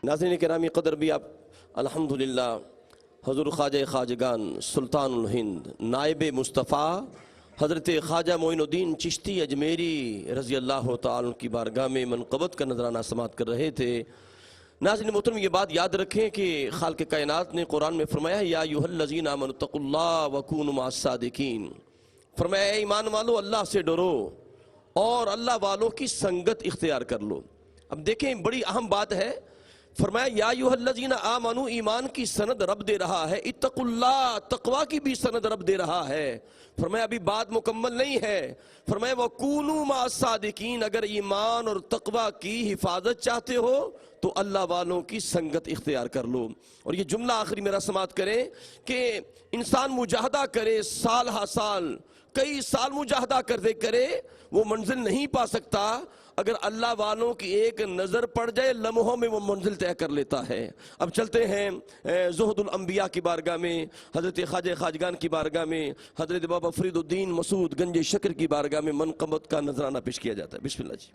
नाज़रीन किरामी क़दर भी आप अल्हम्दुलिल्लाह हज़ूर ख्वाजा ख्वाजगान सुल्तानुल हिंद नायब मुस्तफ़ा हज़रत ख्वाजा मोइनुद्दीन चिश्ती अजमेरी रज़ी अल्लाह तआला की बारगाह में मनक़बत का नजराना समात कर रहे थे। नाज़रीन मोहतरम ये बात याद रखें कि खालिक़ कायनात ने कुरान में फरमाया या अय्युहल्लज़ीना आमनुत्तक़ुल्लाह व कूनू मअस्सादिक़ीन, फरमाया ईमान वालो अल्लाह से डरो और अल्लाह वालों की संगत इख्तियार कर लो। अब देखें बड़ी अहम बात है, फरमाया या अय्युहल्लज़ीना आमनू, ईमान की सनद रब दे रहा है, इत्तक़ुल्लाह तक़वा की भी सनद रब दे रहा है। फरमाया अभी बात मुकम्मल नहीं है, फरमाया वकूनू मअस्सादिक़ीन, अगर ईमान और तक़वा की हिफाजत चाहते हो तो अल्लाह वालों की संगत इख्तियार कर लो। और ये जुमला आखिरी मेरा समात करें कि इंसान मुजाहदा करे साल हा साल, कई साल मुजाहदा करते करे वो मंजिल नहीं पा सकता, अगर अल्लाह वालों की एक नज़र पड़ जाए लम्हों में वो मंजिल तय कर लेता है। अब चलते हैं ज़ुहदुल अंबिया की बारगाह में, हज़रत ख्वाजा ख्वाजगान की बारगाह में, हज़रत बाबा फरीदुद्दीन मसूद गंज शक्र की बारगाह में मनक़बत का नजराना पेश किया जाता है। बिस्मिल्लाह जी।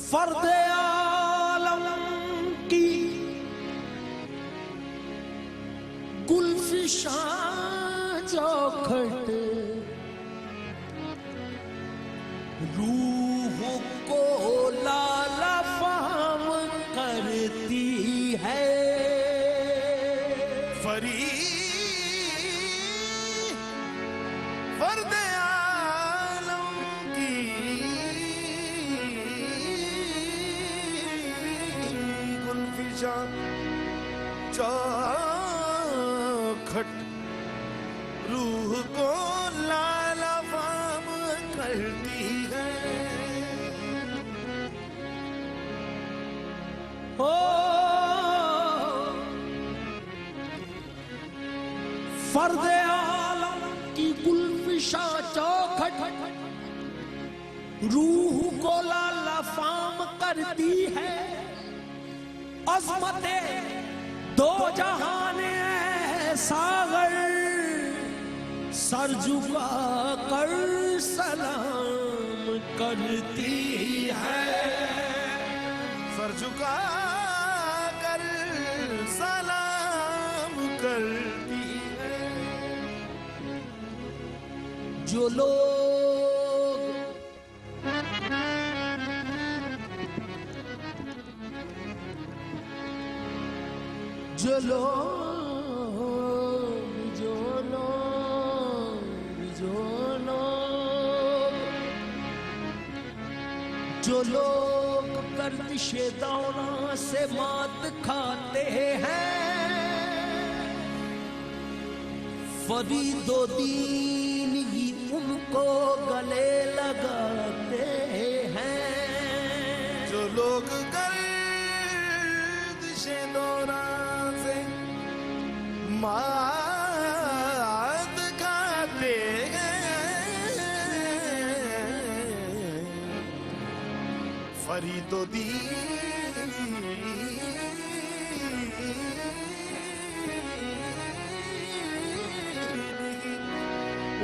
फर्द आलम की गुलफिशा चौखट रूह को लाला फाम करती है। फर्द आलम की गुलफिशा चौखट रूह को लाला फाम करती है। ओ फर्द आलम की गुलफिशा चौखट रूह को लाला फाम करती है। अज़मते दो जहाने सागर सर झुका कर सलाम करती है। सर झुका कर सलाम करती है। जो लोग जो लोग जो लोग जो लोग जो लोग करते गर्दिशे दौरा से मात खाते हैं, फरीदुद्दीन ही उनको गले लगाते हैं। जो लोग गर्दिशे दौरा से मात खाते हैं, फरीदुद्दीन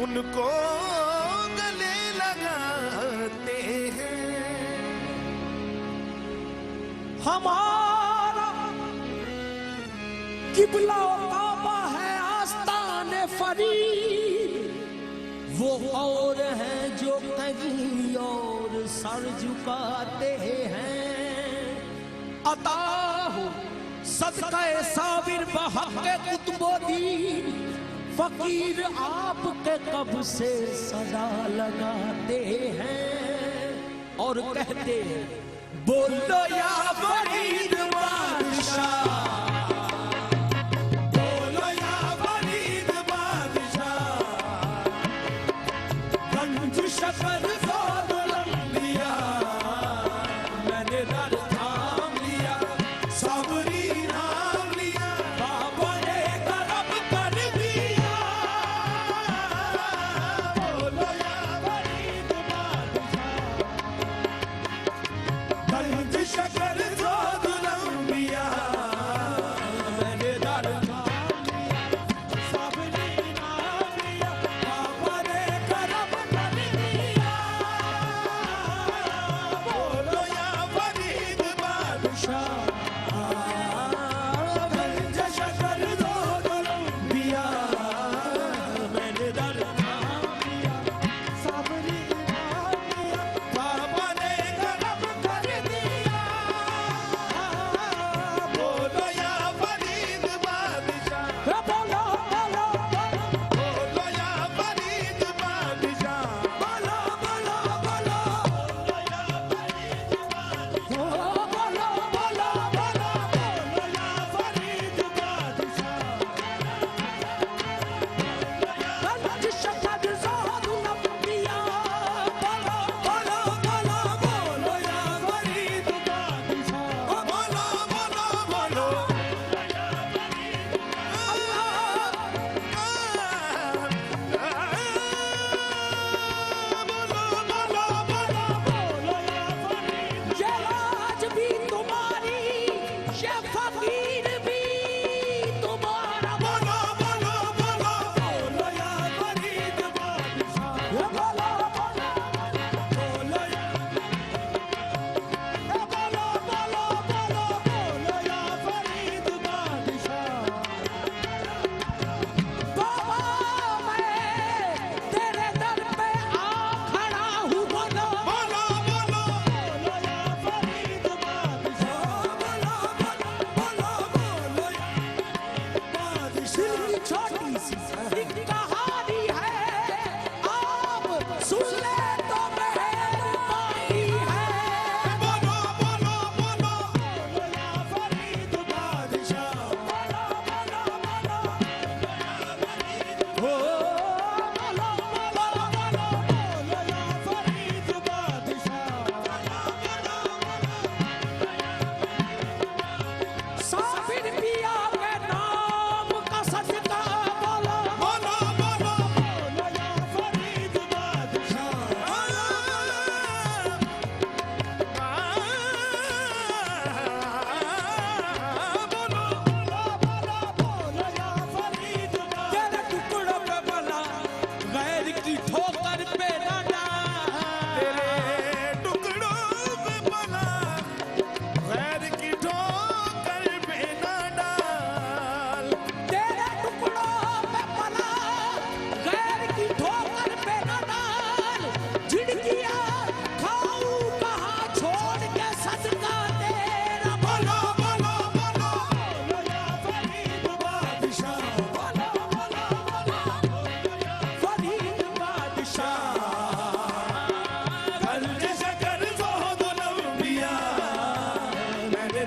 उनको गले लगाते हैं। हमारा किबला काबा है आस्ताने फरीद, वो और हैं जो कहीं और सर झुकाते हैं। अता हो सदक़े साबिर बहक़ कुतुबुद्दीन, फकीर आपके कब से सदा लगाते हैं और कहते हैं बोलो या फरीद बादशाह, बोलो या फरीद बादशाह, गंज शकर ज़ोदुलम लिया, मैंने दर थाम लिया, सबरी नाम लिया, बाबा ने करम कर दिया। बोलो या फरीद बादशाह, गंज शकर ज़ोदुलम लिया, मैंने दर थाम लिया, सबरी नाम लिया, बाबा ने करम कर दिया। बोलो या फरीद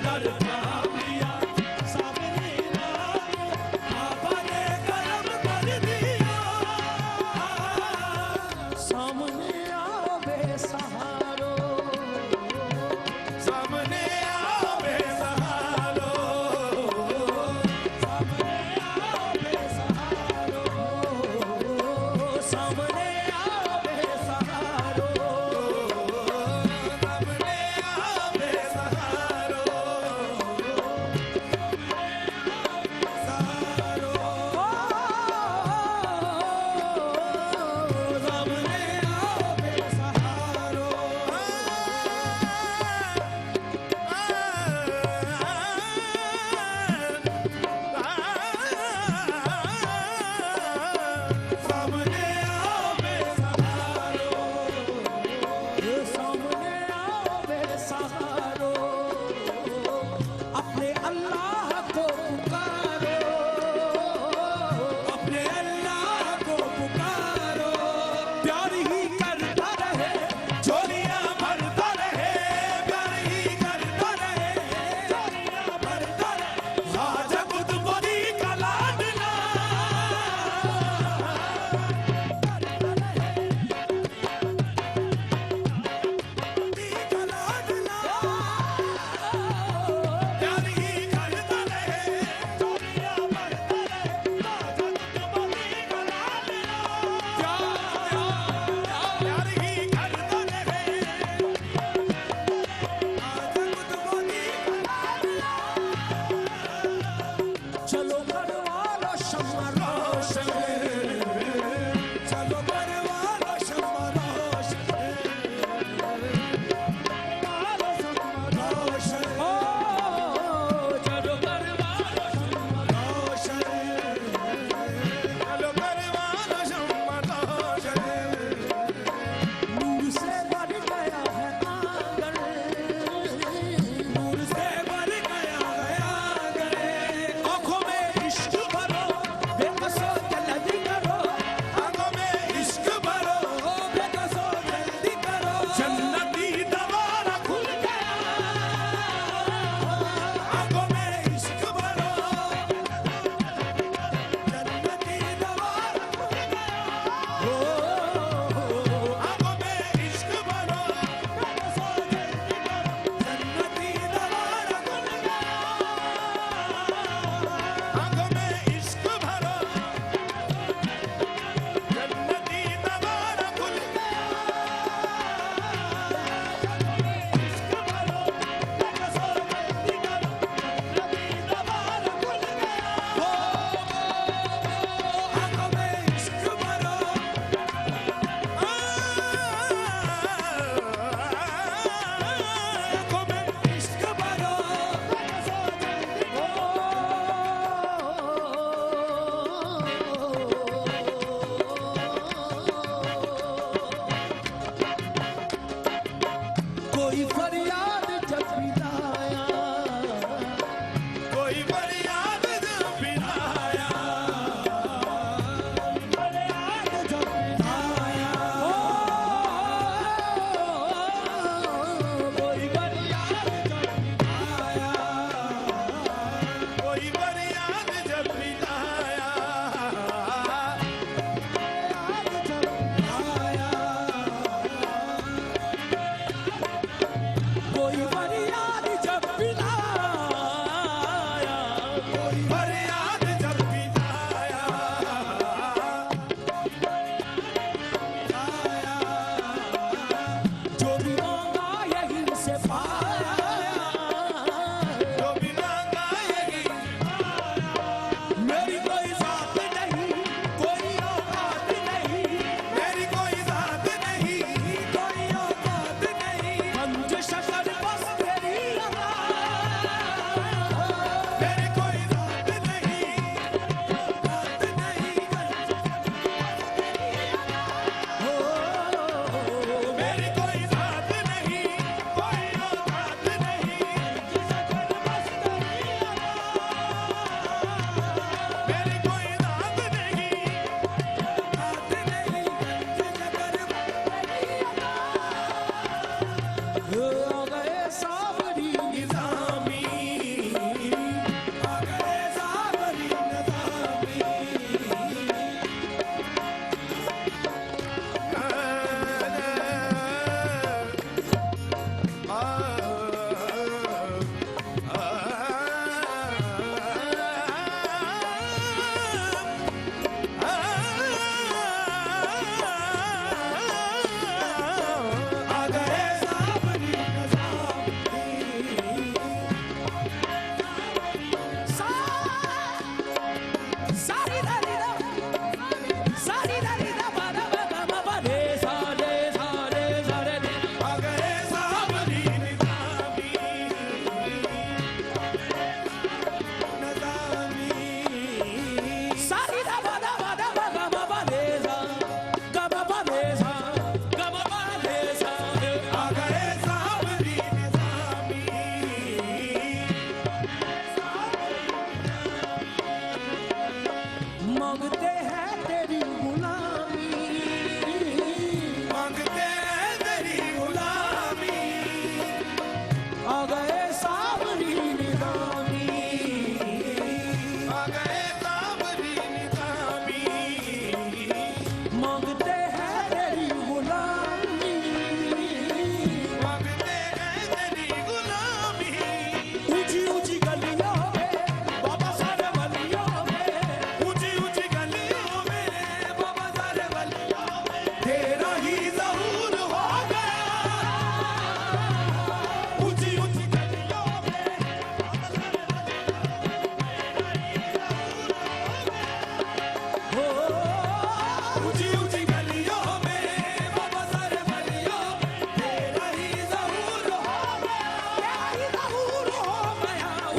दर थाम लिया, सामने आए बाबा ने करम कर दिया। सामने आवे सहारो, सामने आवे सहारो, सामने आवे सहारो, सामने आवे सहारो। सामने आवे सहारो।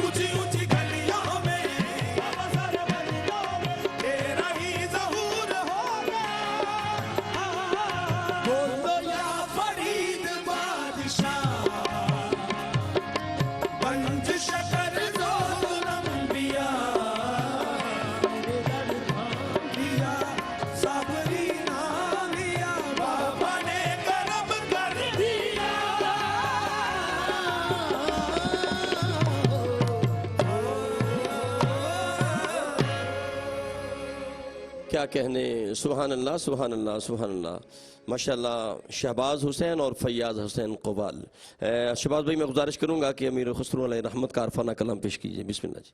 ऊंची ऊंची गलियों में अवसर बलियों में तेरा ही ज़हूर होगा बोल दो या फरीद बादशाह पंज शकर दो लंबिया दिया साबरी नाम दिया बाबा ने करम कर दिया क्या कहने, सुभान अल्लाह सुभान अल्लाह सुभान अल्लाह। माशाल्लाह शहबाज हुसैन और फैयाज हुसैन क़वाल। शहबाज भाई मैं गुजारिश करूँगा कि अमीर खुसरो अलैहि रहमत का अरफाना कलाम पेश कीजिए। बिस्मिल्लाह जी।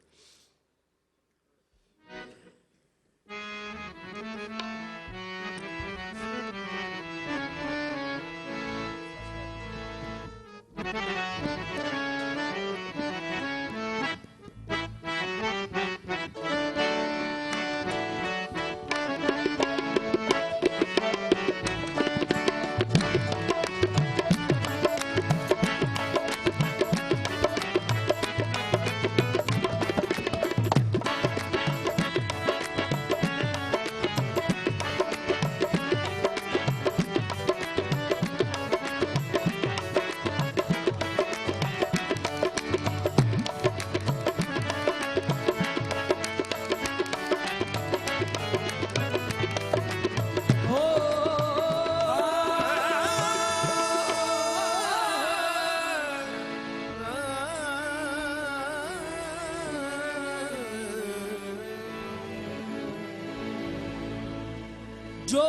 जो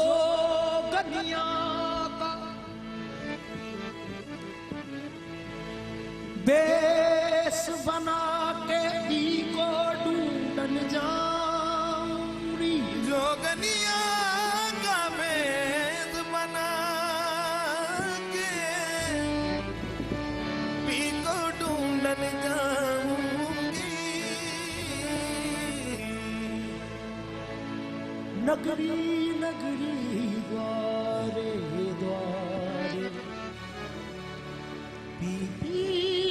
गनिया का बेस बना के ई को ढूंढन जाऊंगी जोगनिया का बेद बना के पी को ढूंढन जाऊंगी नगरी नगरी द्वारे द्वारे पी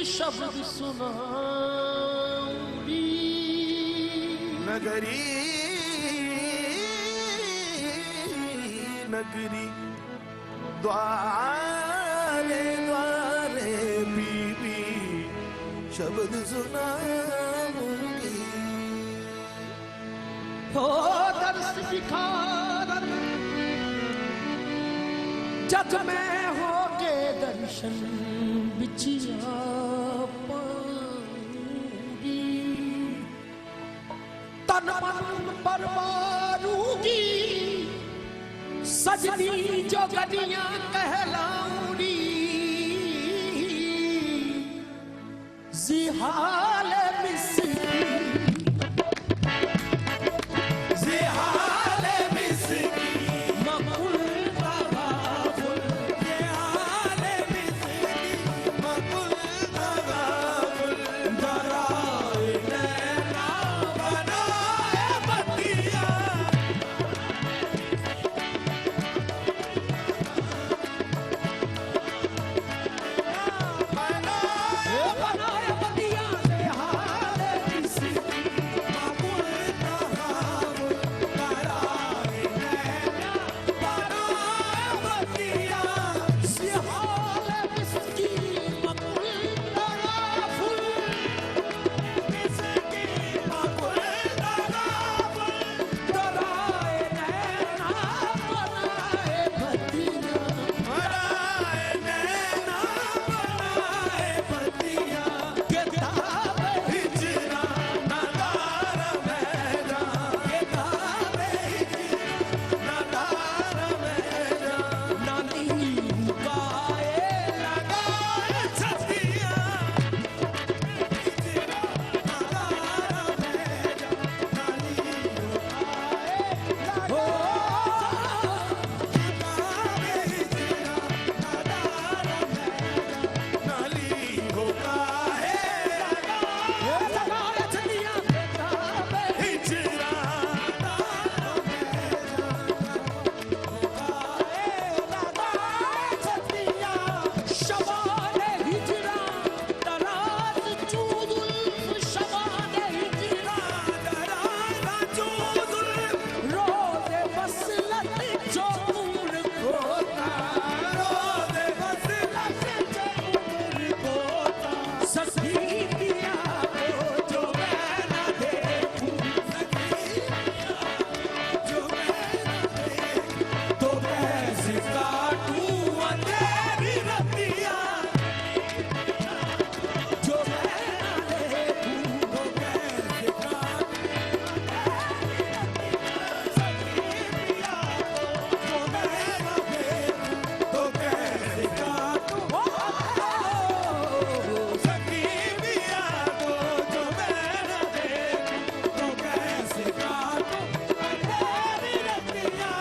शब्द सुनाऊंगी नगरी नगरी द्वारे द्वारे बीबी शब्द सुनाऊंगी हो दर्श दिखारन जग में हो के दर्शन बिछिया पाऊंगी तन मन पर मारूंगी सजनी जो गनियां कहलाऊंगी जिहाल मिस्री सखी पिया को जो मैं न देखूं, जो मैं तो कैसे काटूं अंधेरी रतिया, जो मैं न देखूं, तो कैसे काटूं जो मैं न देखूं, तो कैसे काटूं सखी पिया को जो मैं न देखूं, तो कैसे काटूं अंधेरी रतिया।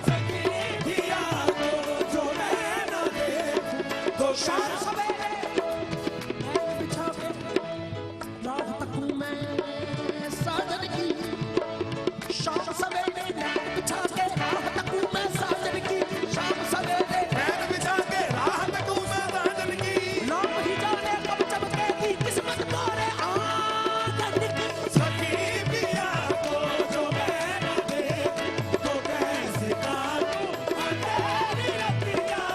सखी पिया को जो मैं न देखूं, तो शाम सवेरे मैं बिछा के रात तकूं मैं साजन की, शाम सवेरे मैं बिछा के रात तकूं मैं साजन की, शाम सवेरे पैर बिछा के राह तकूं मैं साजन की। लोग ही जाने कब चमकेगी किस्मत तोरे आंगन की। सखी पिया को जो मैं न देखूं, तो कैसे काटूं अंधेरी रतिया।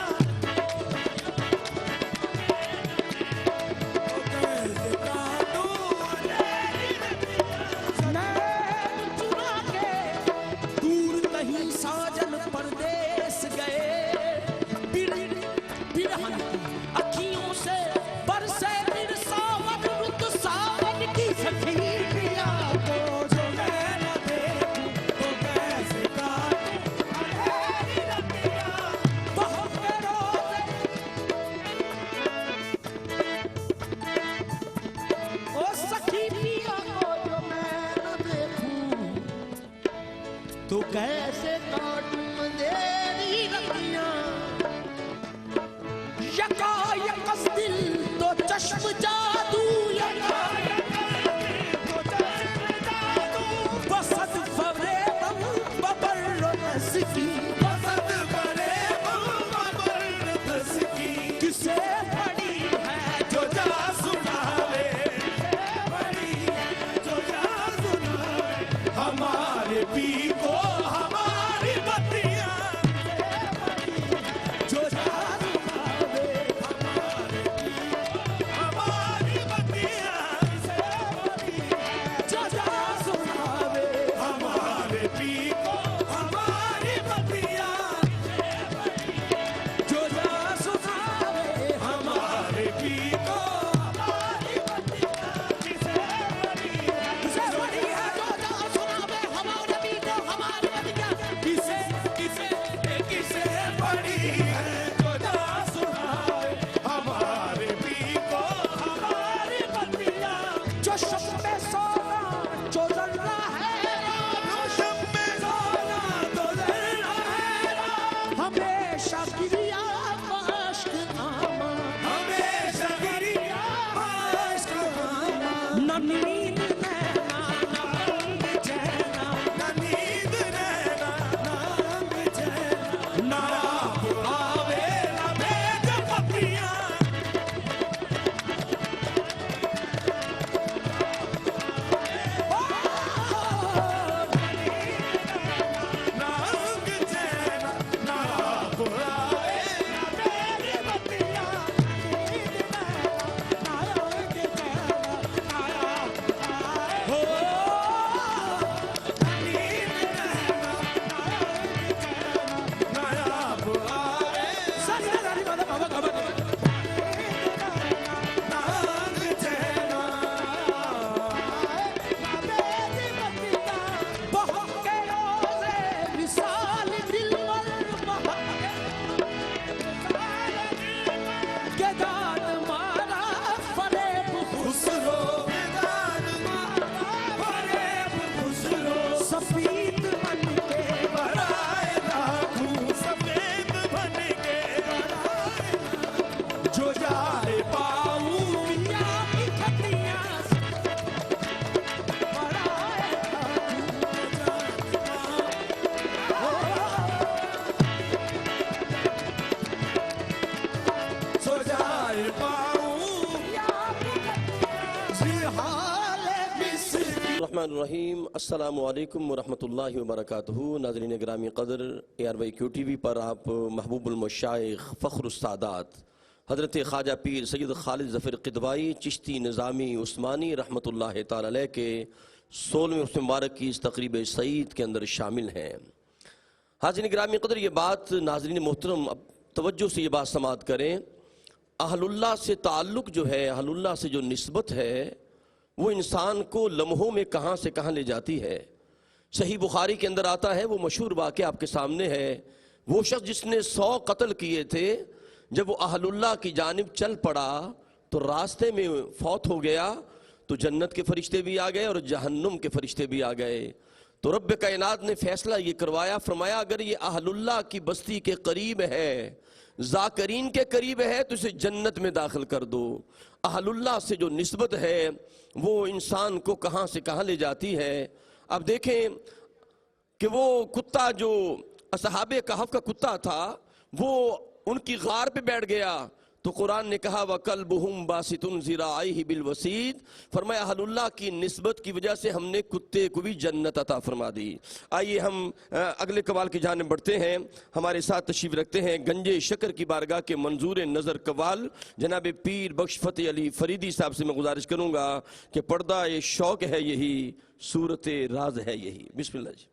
तो कैसे काटूं अंधेरी रतिया। मैं चुरा के दूर कहीं साजन परदेस गए, बिरहन की अखियों से बरसे फिर सावन रुत सावन की। सखी पिया को जो मैं न देखूं, तो कैसे काटूं अंधेरी रतिया। बहुत रोजे ओ सखी पिया को जो मैं न देखूं, तो कैसे काटूं अंधेरी रतियां। यकायकस दिल तो चश्म जादू, बसत फरेब बबर्रो नस्की, बसंत बड़े बबरदस की, किसे पड़ी है जो जा सुनावे बड़ी है, जो जा सुनावे हमारे पी को हमारी बत्तियां। जो जादू आवे, हमारी बत्तियां जो जा सुनावे, हमारे पी को हमारी बत्तियां। बिस्मिल्लाहिर्रहमानिर्रहीम। अस्सलामु अलैकुम वरहमतुल्लाहि वबरकातुहू। नाज़रीन गिरामी क़द्र, ARY TV पर आप महबूबुल मशाइख फ़ख्रुस सादात हज़रत ख्वाजा पीर सैयद खालिद ज़फ़र क़िदवाई चिश्ती निज़ामी उस्मानी रहमतुल्लाहि तआला अलैह के 16वें मुबारक की इस तक़रीब सईद के अंदर शामिल हैं। हाज़रीन गिरामी क़द्र, ये बात नाज़रीन मोहतरम अब तवज्जो से ये बात समाअत करें। अहलुल्लाह से ताल्लुक़ जो है, अहलुल्लाह से जो निस्बत है, वो इंसान को लम्हों में कहाँ से कहाँ ले जाती है। सही बुखारी के अंदर आता है, वो मशहूर वाक़या आपके सामने है। वो शख्स जिसने 100 कत्ल किए थे, जब वो अहलुल्लाह की जानिब चल पड़ा तो रास्ते में फौत हो गया, तो जन्नत के फरिश्ते भी आ गए और जहन्नुम के फरिश्ते भी आ गए। तो रब कायनात ने फैसला ये करवाया, फरमाया अगर ये अहलुल्लाह की बस्ती के करीब है, जाकरीन के करीब है, तो इसे जन्नत में दाखिल कर दो। अहलुल्लाह से जो निस्बत है वो इंसान को कहाँ से कहाँ ले जाती है। अब देखें कि वो कुत्ता जो असहाबे कहफ का कुत्ता था, वो उनकी गार पे बैठ गया, तो कुरान ने कहा वकल्बुहुम बासितुन ज़िराइहि बिल वसीद। फरमाया अहलुल्लाह की निस्बत की वजह से हमने कुत्ते को भी जन्नत अता फरमा दी। आइए हम अगले कवाल की जानिब बढ़ते हैं। हमारे साथ तशरीफ रखते हैं गंजे शकर की बारगाह के मंजूर नज़र कवाल जनाब पीर बख्श फ़तेह अली फरीदी साहब से मैं गुजारिश करूँगा कि पर्दा ये शौक है यही, सूरत राज है यही। बिस्मिल्लाह जी।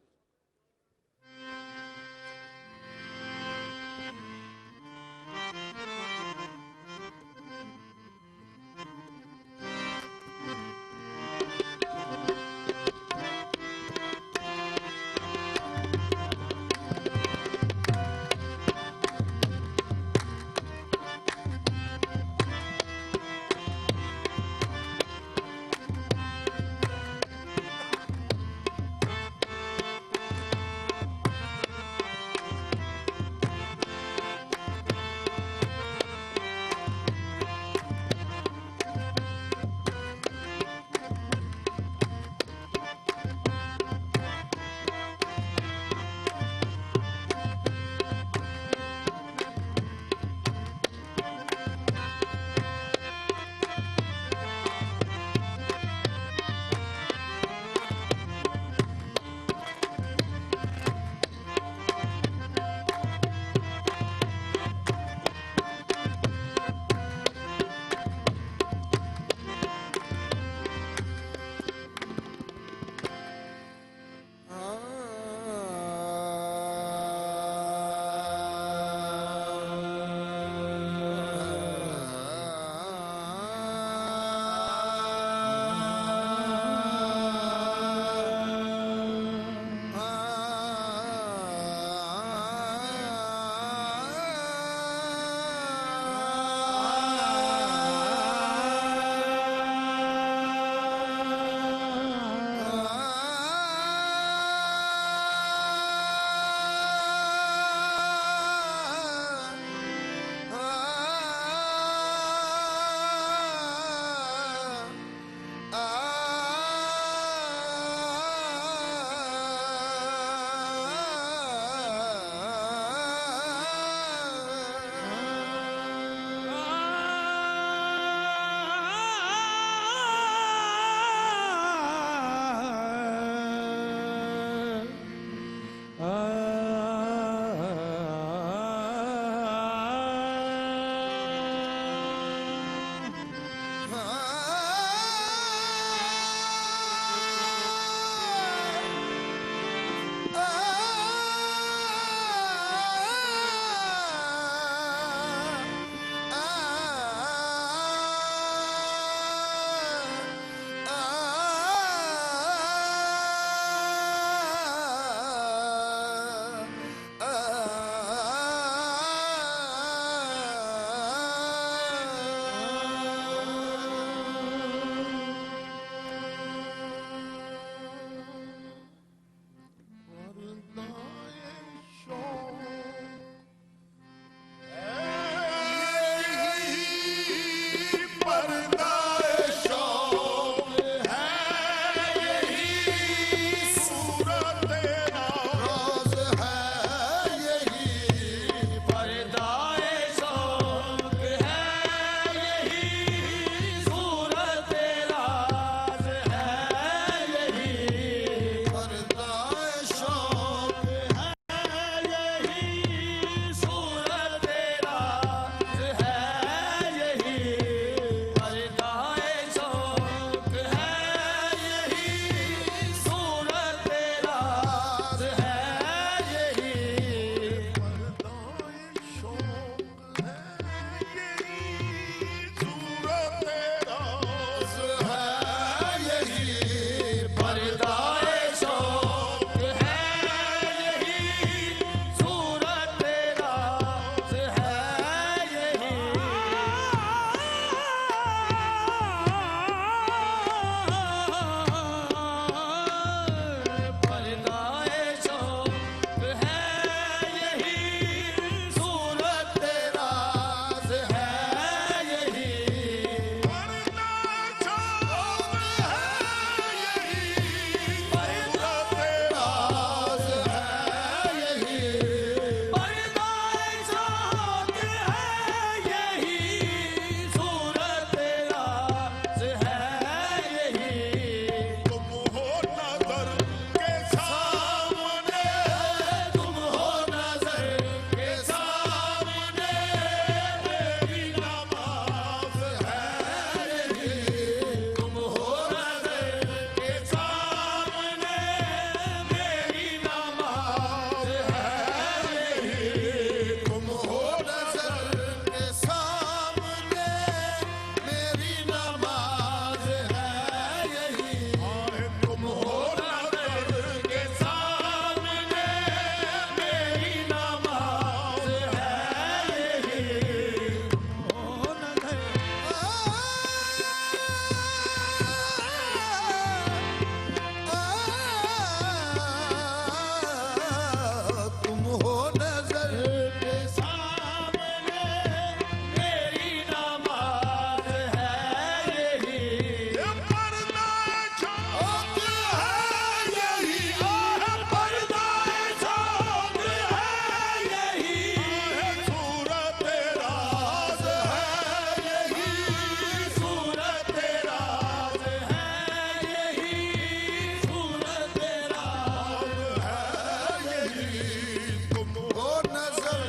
तुम हो नजर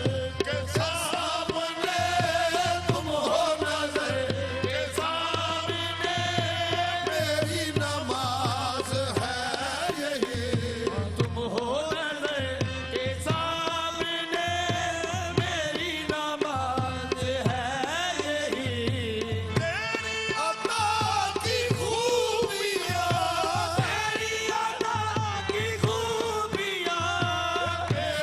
के सामने, तुम हो नजर के सामने, मेरी नमाज है यही। तुम हो नजर के सामने, मेरी नमाज है यही। तेरी अता की खूबियाँ, तेरी अदा की खूबियाँ, तेरी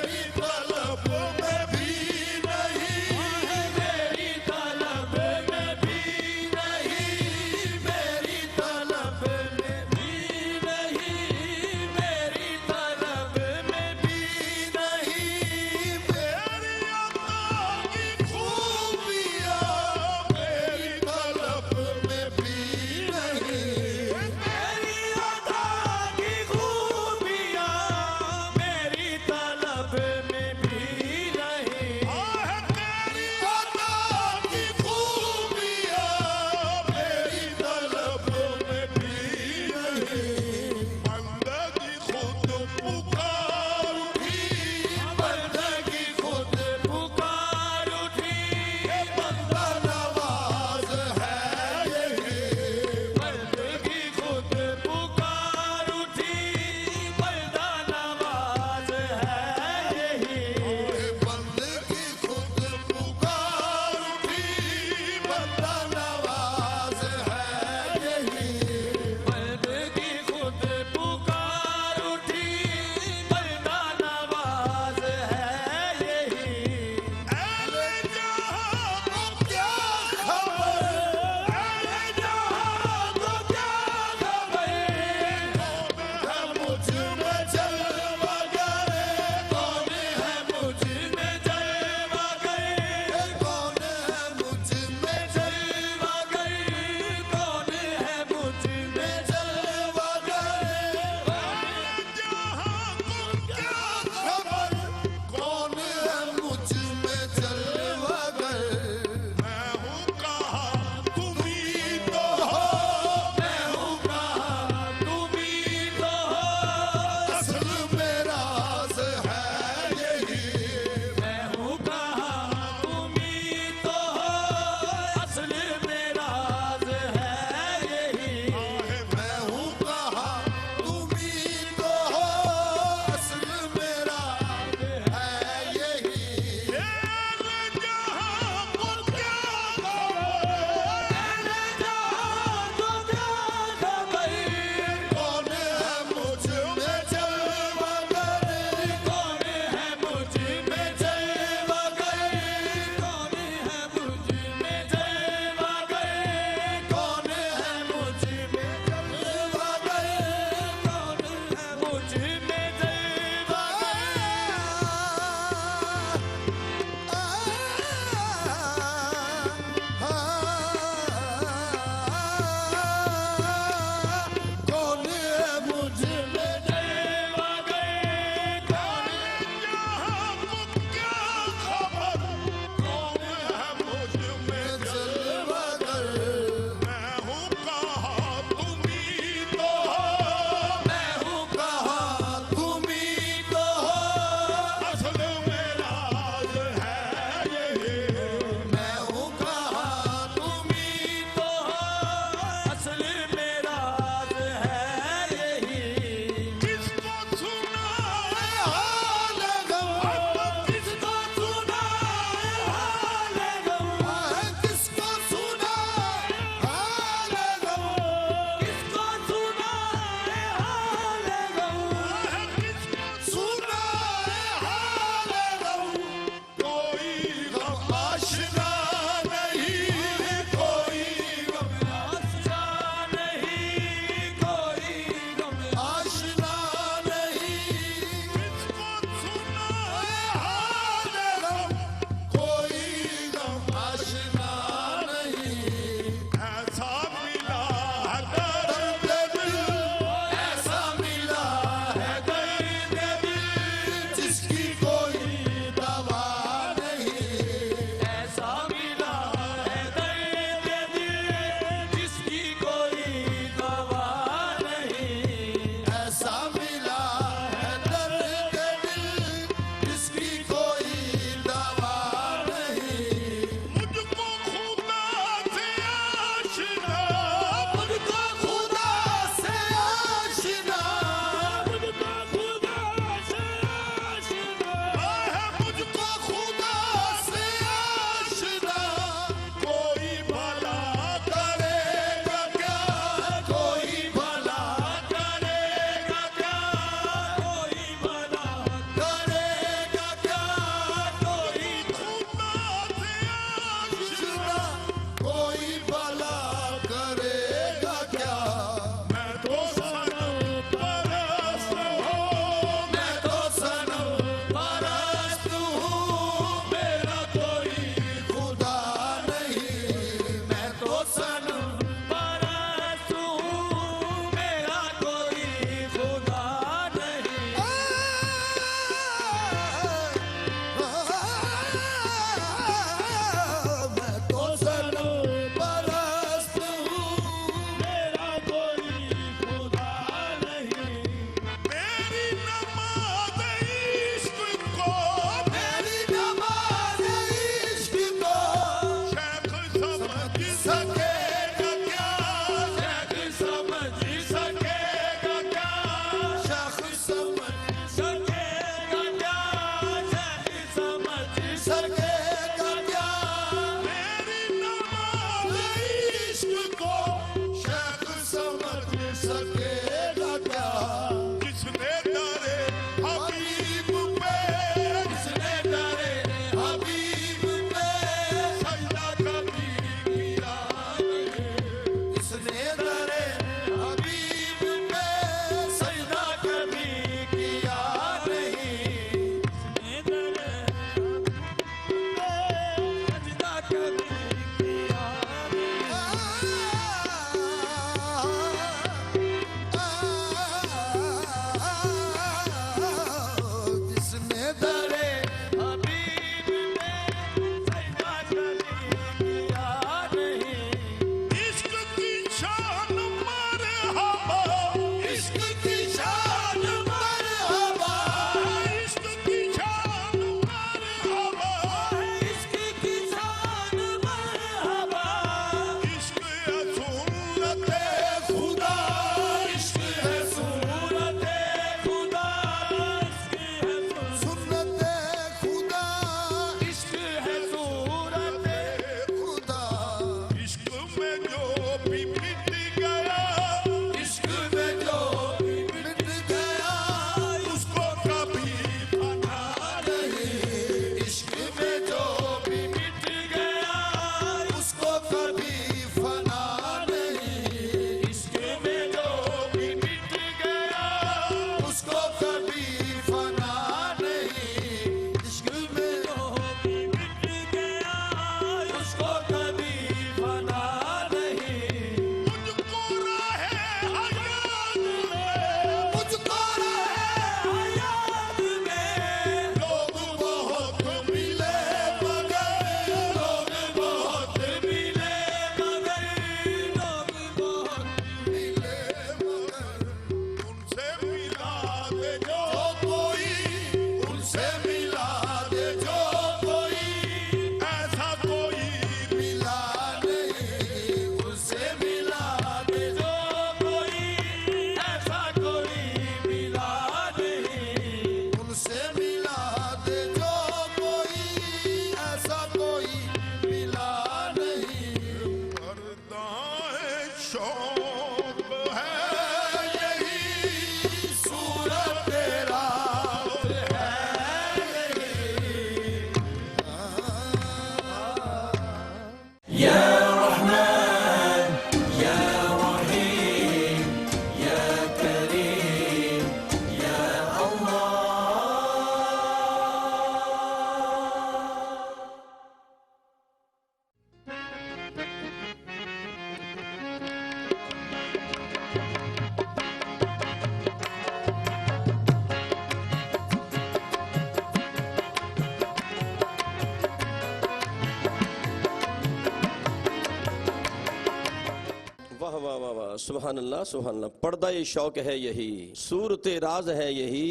सुभान अल्लाह सुभान अल्लाह। पर्दा ये शौक है यही, सूरत राज है यही,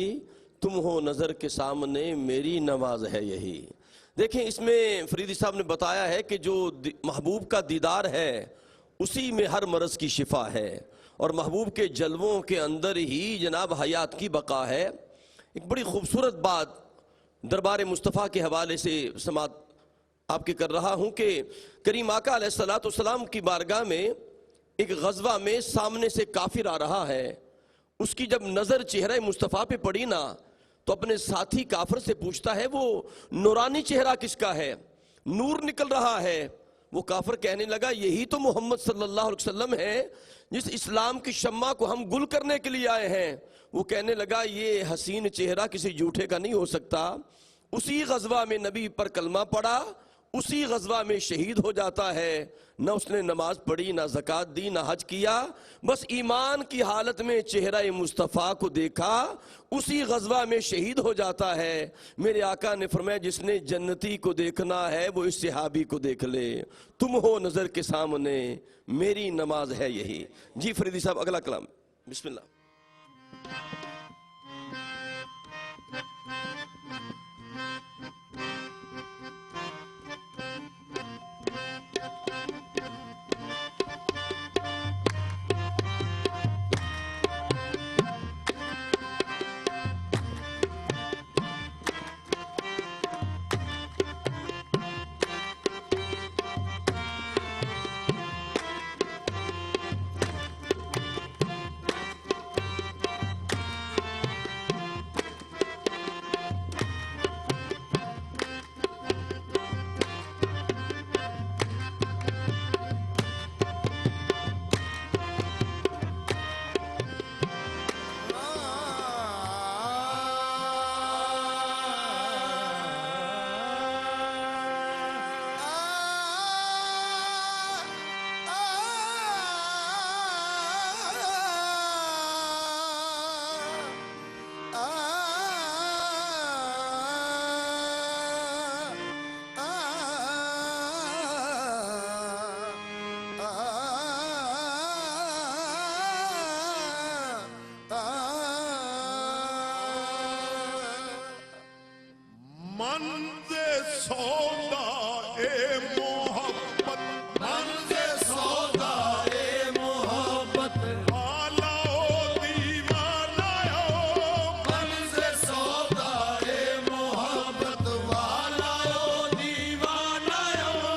तुम हो नजर के सामने मेरी नमाज है यही। देखें, इसमें फरीदी साहब ने बताया है कि जो महबूब का दीदार है उसी में हर मरज की शिफा है, और महबूब के जलवों के अंदर ही जनाब हयात की बका है। एक बड़ी खूबसूरत बात दरबार मुस्तफ़ा के हवाले से समात आपके कर रहा हूँ कि करीम आका अलैहिस्सलाम की बारगाह में एक गज़वा में सामने से काफिर आ रहा है। उसकी जब नज़र चेहरा मुस्तफ़ा पे पड़ी ना, तो अपने साथी काफिर से पूछता है वो नूरानी चेहरा किसका है, नूर निकल रहा है। वो काफिर कहने लगा यही तो मोहम्मद सल्लल्लाहु अलैहि वसल्लम है जिस इस्लाम की शम्मा को हम गुल करने के लिए आए हैं। वो कहने लगा ये हसीन चेहरा किसी झूठे का नहीं हो सकता। उसी गज़वा में नबी पर कलमा पड़ा, उसी गज़वा में शहीद हो जाता है। न उसने नमाज पढ़ी, ना ज़कात दी, ना हज किया, बस ईमान की हालत में चेहरा मुस्तफ़ा को देखा, उसी गज़वा में शहीद हो जाता है। मेरे आका ने फरमाया जिसने जन्नती को देखना है वो इस सहाबी को देख ले, तुम हो नज़र के सामने मेरी नमाज है यही। जी फरीदी साहब अगला कलाम बिस्मिल्लाह। मंज़े सौदा ए मोहब्बत, मंज़े सौदा ए मोहब्बत, वाला ओ दीवाना ओ, मंज़े सौदा ए मोहब्बत, वाला ओ दीवाना ओ,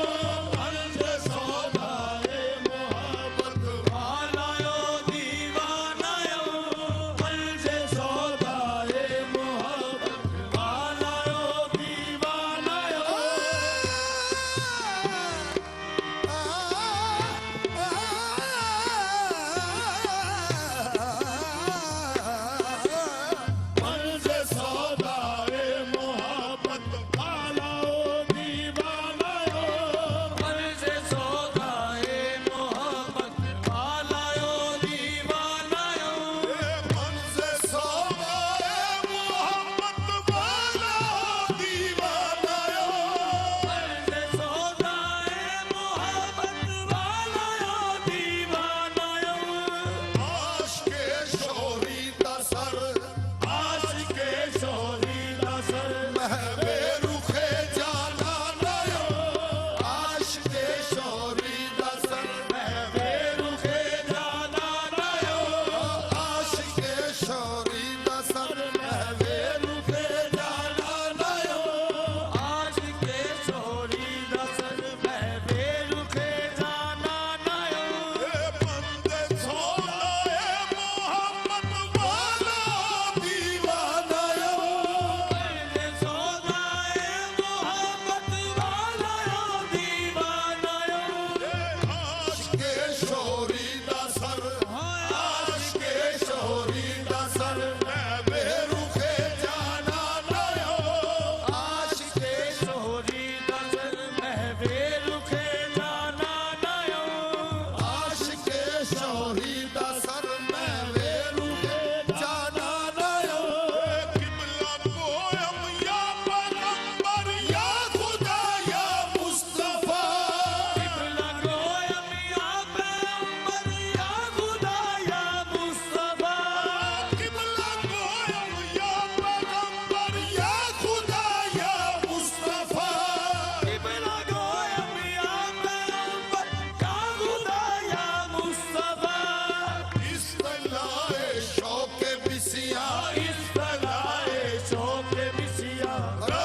मंज़े सौदा ए मोहब्बत, वाला ओ दीवाना ओ, मंज़े सौदा ए मोहब्बत, वाला ओ दीवाना ओ।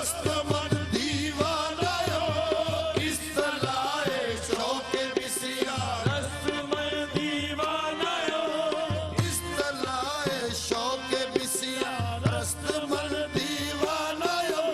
रस्तमंद दीवानायो किस लाए शौके बिसिया रस्मल दीवानायो किस लाए शौके बिसिया रस्तमंद दीवानायो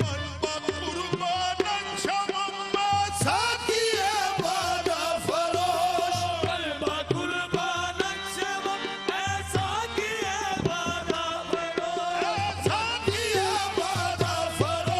मन कुर्बान शमम्मा साकिए बादा फरोश कल्बा कुर्बान शवम ऐसा किए बादा फरोश साकिए बादा फरोश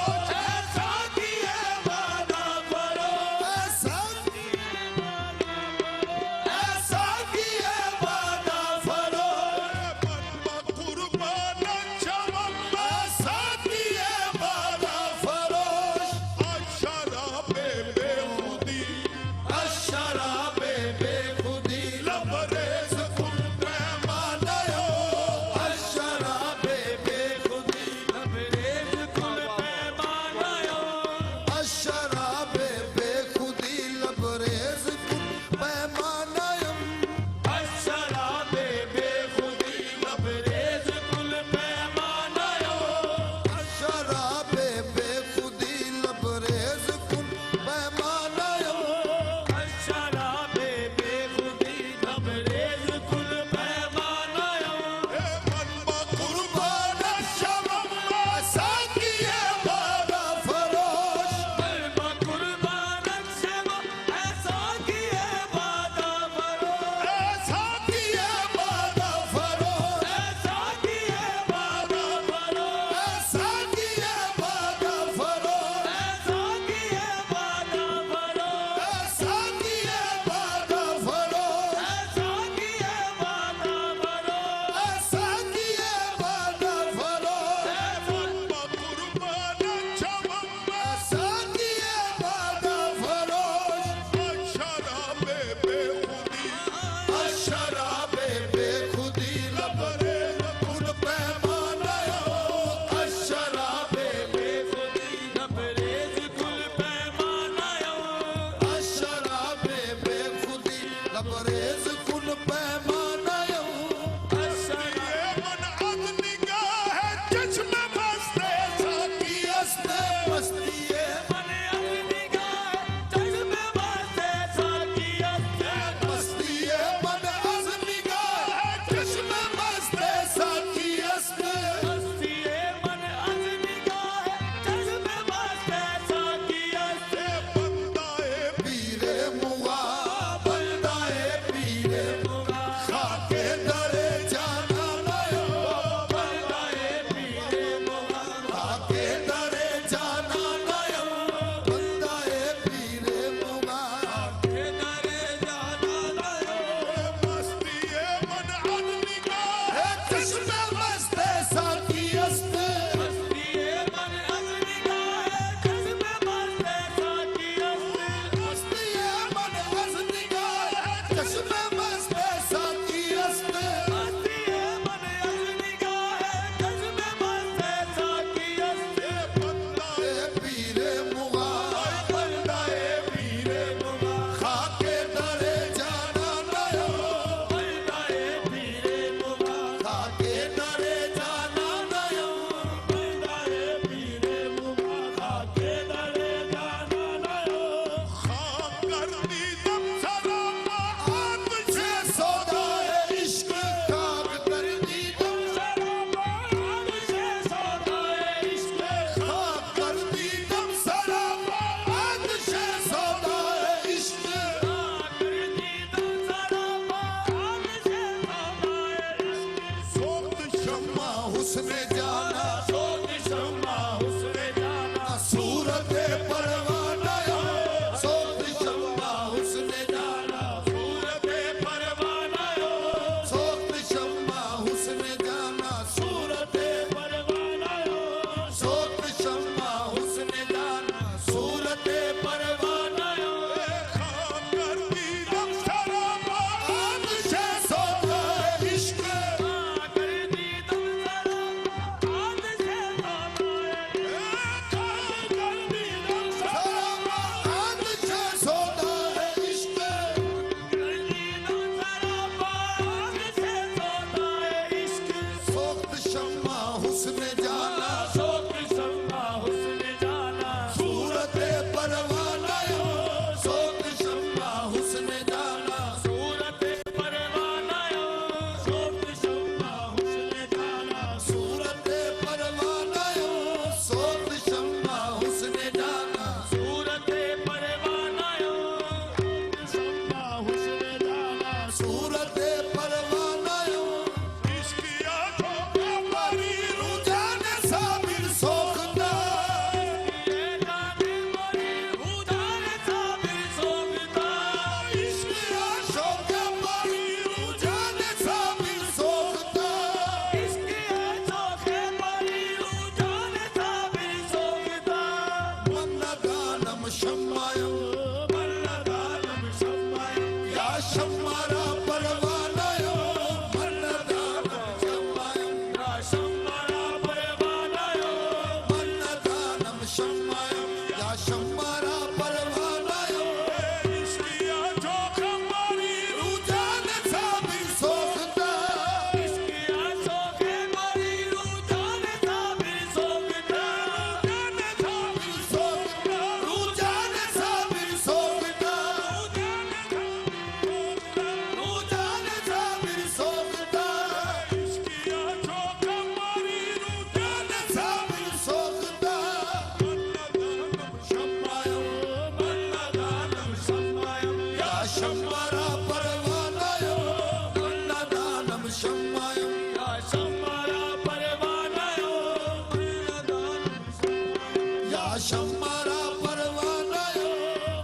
शम्मरा परवानयो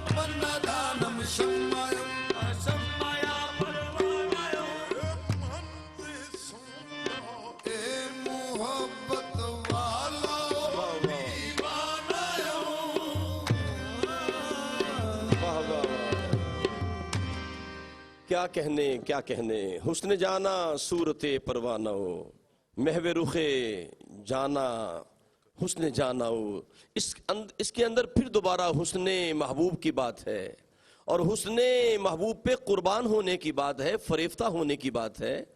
पन्नदानम शम्मयो शम्मया परवानयो ए मोहब्बत वाला दीवानयो क्या कहने हुस्न जाना सूरते परवाना हो महवे रुखे जाना हुस्न जाना हो। इसके अंदर फिर दोबारा हुस्न महबूब की बात है और हुस्न महबूब पे कुर्बान होने की बात है, फरेफ्ता होने की बात है।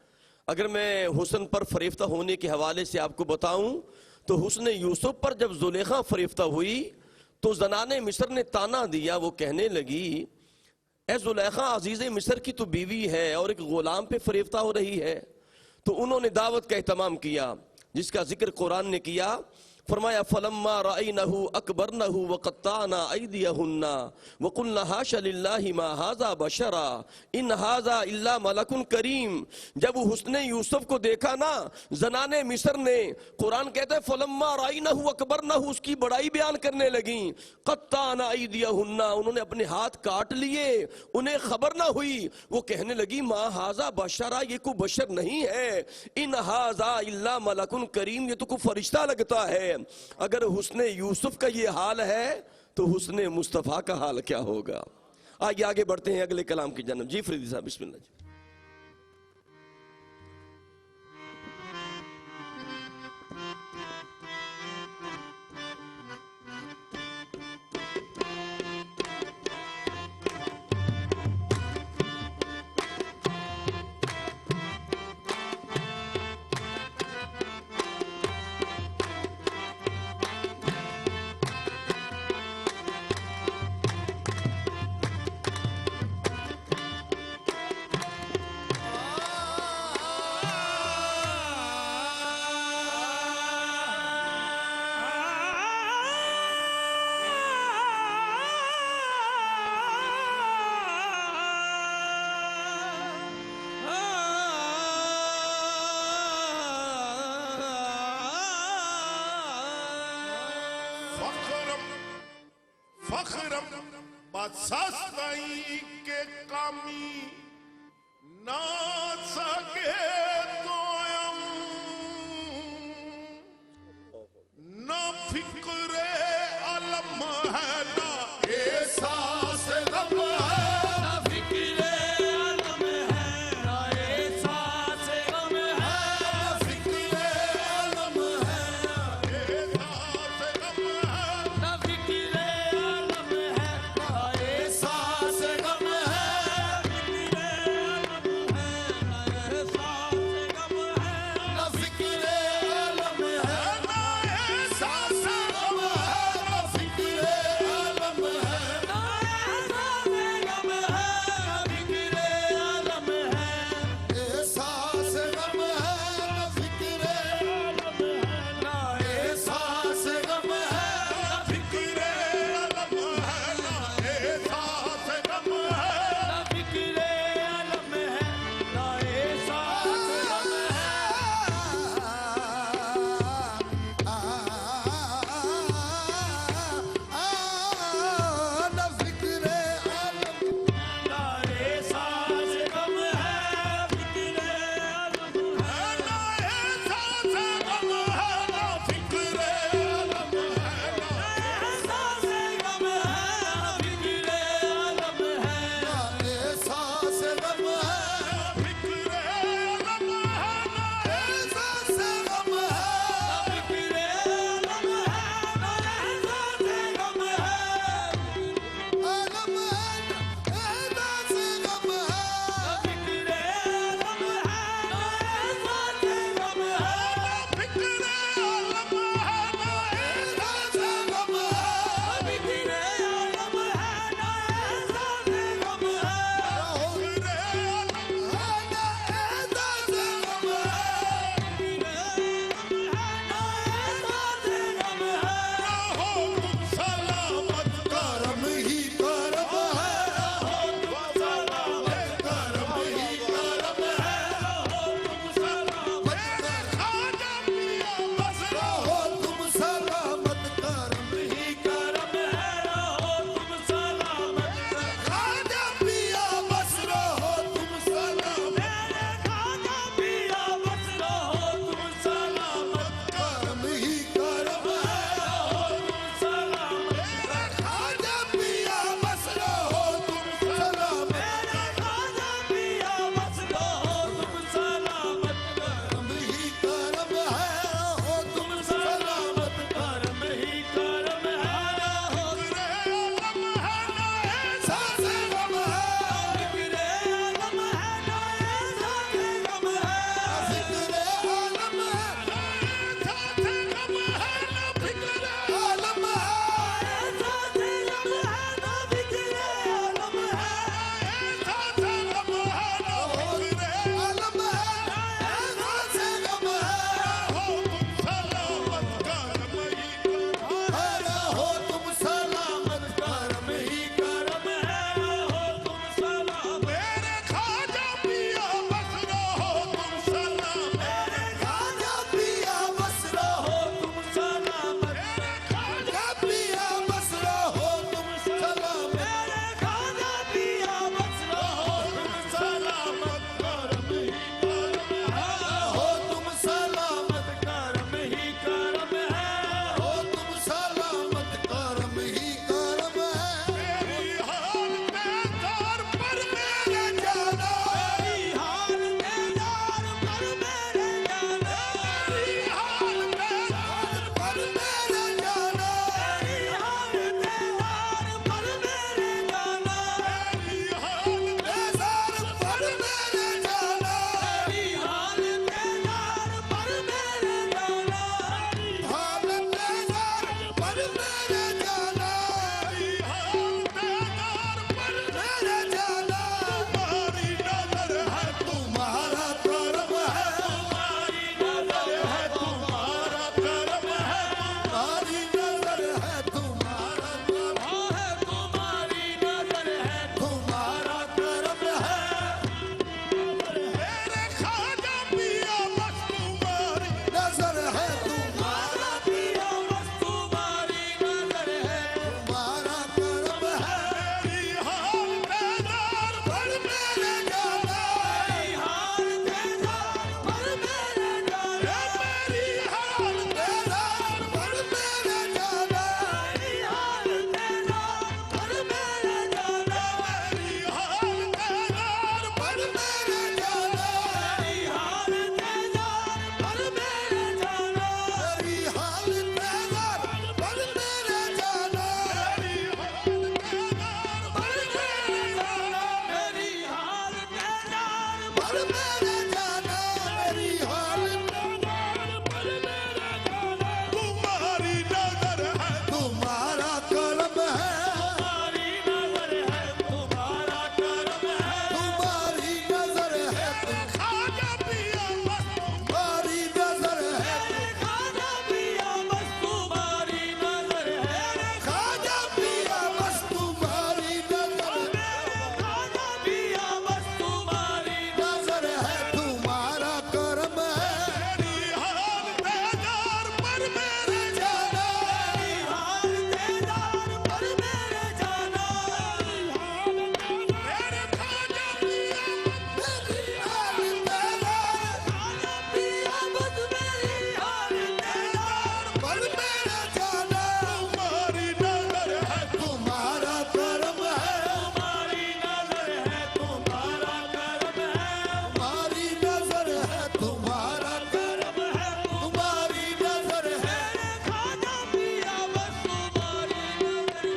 अगर मैं हुस्न पर फरेफ्ता होने के हवाले से आपको बताऊं तो हुस्न यूसुफ पर जब जुलेखा फरेफ्ता हुई तो जनाने मिस्र ने ताना दिया, वो कहने लगी ए जुलेखा अजीज़ मिस्र की तो बीवी है और एक गुलाम पे फरेफ्ता हो रही है। तो उन्होंने दावत का एहतमाम किया जिसका जिक्र कुरान ने किया। फरमाया फलम्मा रअयनहु अकबरनहु वक़त्ताना अयदियहुन्ना वक़ुल्ना हाशा लिल्लाहि मा हाज़ा बशरा इन हाज़ा इल्ला मलकुन करीम। जब हुस्न यूसुफ को देखा ना जनाने मिस्र ने, कुरान कहता है फलम्मा रअयनहु अकबरनहु, उसकी बड़ाई बयान करने लगी। क़त्ताना अयदियहुन्ना, उन्होंने अपने हाथ काट लिए, उन्हें खबर ना हुई। वो कहने लगी मा हाज़ा बशरा, ये कोई बशर नहीं है, इन हाज़ा इल्ला मलकुन करीम, ये तो कोई फरिश्ता लगता है। अगर हुस्ने यूसुफ का ये हाल है तो हुस्ने मुस्तफा का हाल क्या होगा। आगे बढ़ते हैं अगले कलाम की जन्म। जी फरीदी साहब बिस्मिल्लाह जी। फखरम बसस्ताई के कामी ना सके तोयम ना फिक्रे अलम है ना एहसास गम है ना फिक्रे अलम है ना एहसास गम है ना फिक्रे अलम है ना एहसास गम है ना फिक्रे अलम है ना एहसास गम है फिक्रे अलम है ना एहसास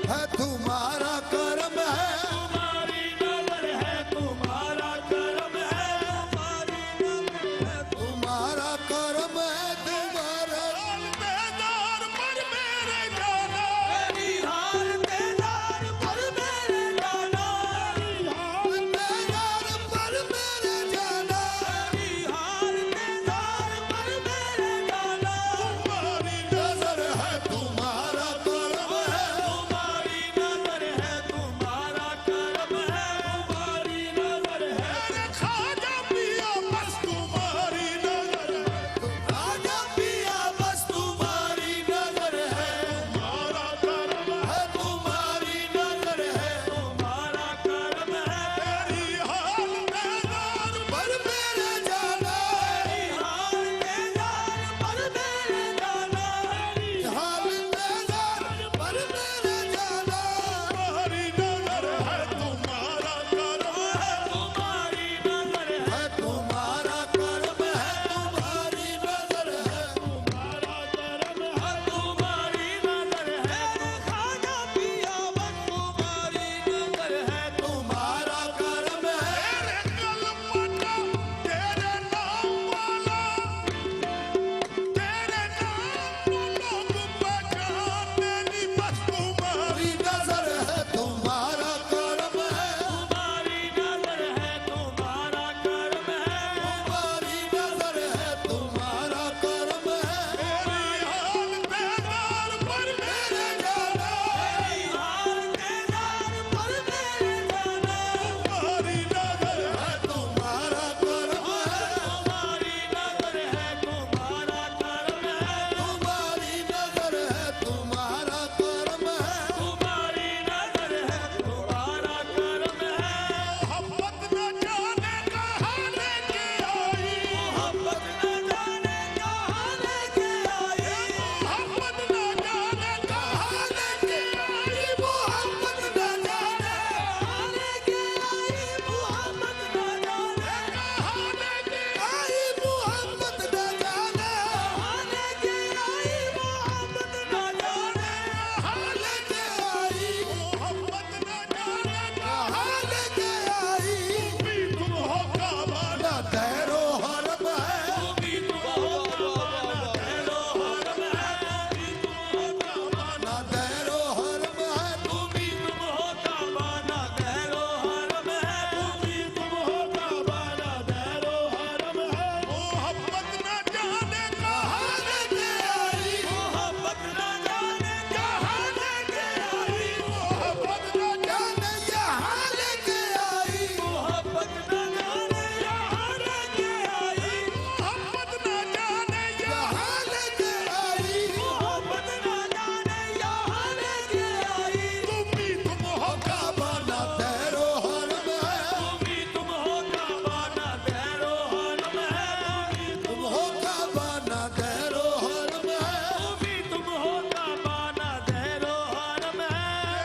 है तुम्हारा कर्म है, तुम्हारी नजर है, तुम्हारा कर्म है, तुम्हारी नजर है, तुम्हारा कर्म है, तुम्हारा बेदार पर मेरे जाना, तेरी हार तेदार पर मेरे जाना, बेदार पर मेरे जाना, तेरी हार तेदार पर मेरे जाना, तुम्हारी नजर है तुम्हारा कर्म है, तुम्हारी नजर है, तुम्हारा कर्म है, तुम्हारी नजर है, मेरे खाजा पिया बस तुम्हारी नजर है, राजा पिया बस तुम्हारी नजर है, तुम्हारा कर्म है, है तुम्हारी नजर है, तुम्हारा कर्म है, तेरी हाल बेदार पर मेरे जाना, हार तेदार पर मेरे जाना, हाल बेदार पर मेरे जाना, तुम्हारी नजर है, तुम्हारा कर्म है, तुम्हारी नजर है, है तुम्हारा कर्म है, तुम्हारी नजर है, तुम्हारा कर्म है, तुम्हारी नजर है, खाजा पिया बस तुम्हारी नजर है, तुम्हारा कर्म है, तेरे कलम पढ़ना, तेरे नाम वाला, तेरे नाम को लोग पहचानने नहीं बस तुम्हारी तुम्हारी नजर है, तुम्हारा कर्म है, तुम्हारी नजर है, तुम्हारा कर्म है, तुम्हारी नजर है, तुम्हारा कर्म है, तेरी हाल बेदार पर मेरे जाना, हार तेदार पर मेरे जाना, तुम्हारी नजर है, तुम्हारा कर्म है, तुम्हारी नजर है, तुम्हारा कर्म है, तुम्हारी नजर है, तुम्हारा कर्म है, तुम्हारी नजर है, तुम्हारा कर्म है, मोहब्बत न जाने कहाँ लेके आई, मोहब्बत न जाने कहाँ लेके आई, मोहब्बत न जाने कहाँ लेके आई, मोहब्बत न जाने कहाँ लेके आई, मोहब्बत न जाने कहाँ लेके आई, मोहब्बत न जाने कहाँ लेके आई, मोहब्बत न जाने कहाँ लेके आई, मोहब्बत न जाने कहाँ लेके आई, भी तुम हो काबा न तैरो हरम है, भी तुम हो काबा तेरो हरम है, भी तुम हो काबा न तैरो हरम है, भी तुम हो काबा ना तेरो हरम है, भी तुम हो काबा ना तेरो हरम है, मोहब्बत न जाने कहाँ लेके आई, मोहब्बत न जाने कहाँ लेके आई, मोहब्बत न जाने यहाँ लेके आई, मोहब्बत न जाने यहाँ लेके आई, मोहब्बत न जाने यहाँ लेके आई, मोहब्बत न जाने यहाँ लेके आई, तुम हो काबा न तैरो हरम है, भी तुम हो काबा ना तेरो हरम है, तुम हो काबा न तैरो हरम है, भी तुम हो काबा ना तेरो हरम है,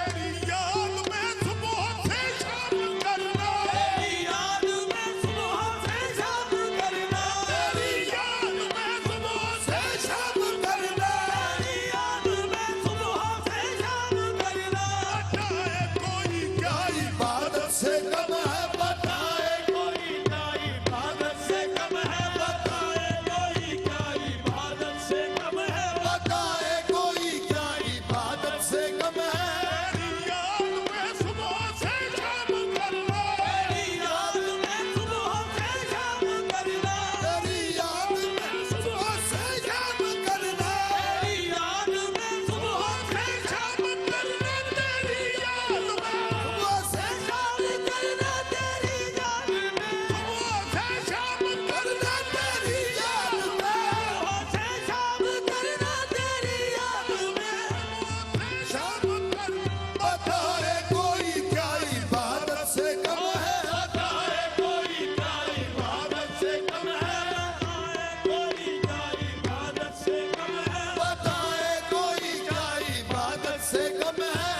तेरी याद में सुबह से शाम करना, तेरी याद में सुबह से शाम करना, तेरी याद में सुबह से शाम करना, तेरी याद में सुबह से शाम करना, चाहे कोई क्या इबादत से कम है बताए, कोई क्या इबादत से कम है बताए, कोई क्या इबादत से कम है बताए कोई क्या इबादत से कम है, तेरी याद में सुबह से शाम करना, तेरी याद में सुबह से शाम करना, तेरी याद में सुबह से शाम करना, तेरी याद में सुबह से शाम करना, तेरी याद में सुबह से शाम करना, तेरी याद में सुबह से शाम करना तेरी याद में, से शाम करना, तेरी याद में शाम कर बताए कोई क्या इबादत से कम है, बताए कोई क्या इबादत से कम है, बताए कोई क्या इबादत से कम है, बताए कोई क्या इबादत से कम है,